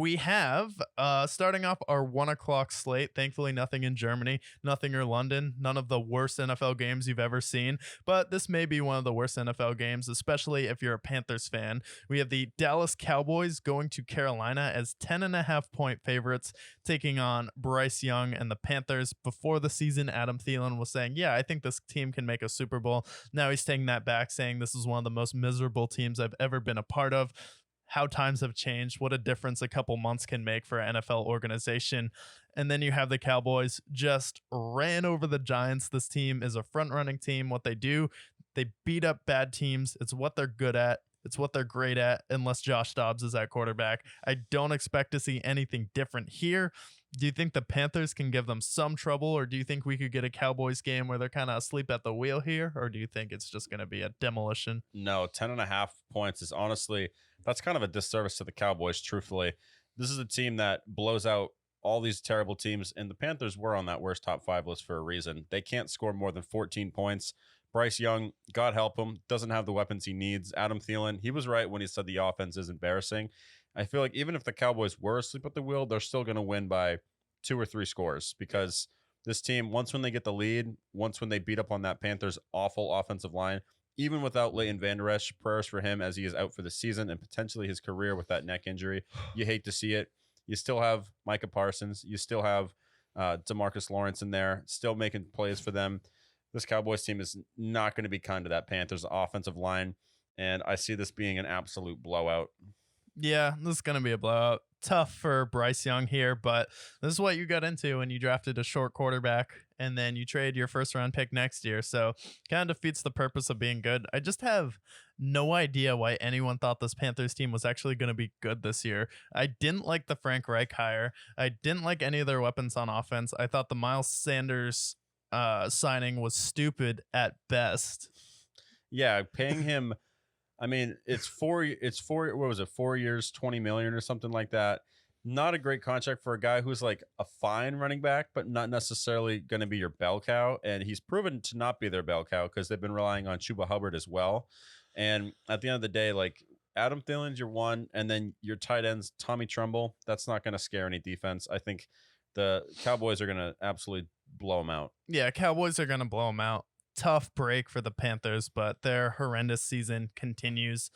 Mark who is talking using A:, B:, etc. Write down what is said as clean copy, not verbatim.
A: We have starting off our 1 o'clock slate. Thankfully, nothing in Germany, nothing in London, none of the worst NFL games you've ever seen. But this may be one of the worst NFL games, especially if you're a Panthers fan. We have the Dallas Cowboys going to Carolina as 10.5 point favorites, taking on Bryce Young and the Panthers. Before the season, Adam Thielen was saying, "Yeah, I think this team can make a Super Bowl." Now he's taking that back, saying this is one of the most miserable teams I've ever been a part of. How times have changed, what a difference a couple months can make for an NFL organization. And then you have the Cowboys just ran over the Giants. This team is a front running team. What they do, they beat up bad teams. It's what they're good at. It's what they're great at, unless Josh Dobbs is at quarterback. I don't expect to see anything different here. Do you think the Panthers can give them some trouble, or do you think we could get a Cowboys game where they're kind of asleep at the wheel here, or do you think it's just going to be a demolition?
B: No, 10.5 points is honestly, that's kind of a disservice to the Cowboys, truthfully. This is a team that blows out all these terrible teams, and the Panthers were on that worst top 5 list for a reason. They can't score more than 14 points. Bryce Young, God help him, doesn't have the weapons he needs. Adam Thielen, he was right when he said the offense is embarrassing. I feel like even if the Cowboys were asleep at the wheel, they're still going to win by 2 or 3 scores, because this team, once when they get the lead, once when they beat up on that Panthers awful offensive line, even without Leighton Vander Esch, prayers for him as he is out for the season and potentially his career with that neck injury. You hate to see it. You still have Micah Parsons. You still have DeMarcus Lawrence in there, still making plays for them. This Cowboys team is not going to be kind to that Panthers offensive line, and I see this being an absolute blowout.
A: Yeah, this is going to be a blowout. Tough for Bryce Young here, but this is what you got into when you drafted a short quarterback and then you trade your first round pick next year. So kind of defeats the purpose of being good. I just have no idea why anyone thought this Panthers team was actually going to be good this year. I didn't like the Frank Reich hire. I didn't like any of their weapons on offense. I thought the Miles Sanders signing was stupid at best.
B: Yeah, paying him, I mean, it's four, what was it, 4 years, 20 million or something like that. Not a great contract for a guy who's like a fine running back, but not necessarily going to be your bell cow. And he's proven to not be their bell cow because they've been relying on Chuba Hubbard as well. And at the end of the day, like, Adam Thielen's your one, and then your tight ends, Tommy Tremble, that's not going to scare any defense. I think the Cowboys are going to absolutely blow them out.
A: Yeah, Cowboys are going to blow them out. Tough break for the Panthers, but their horrendous season continues.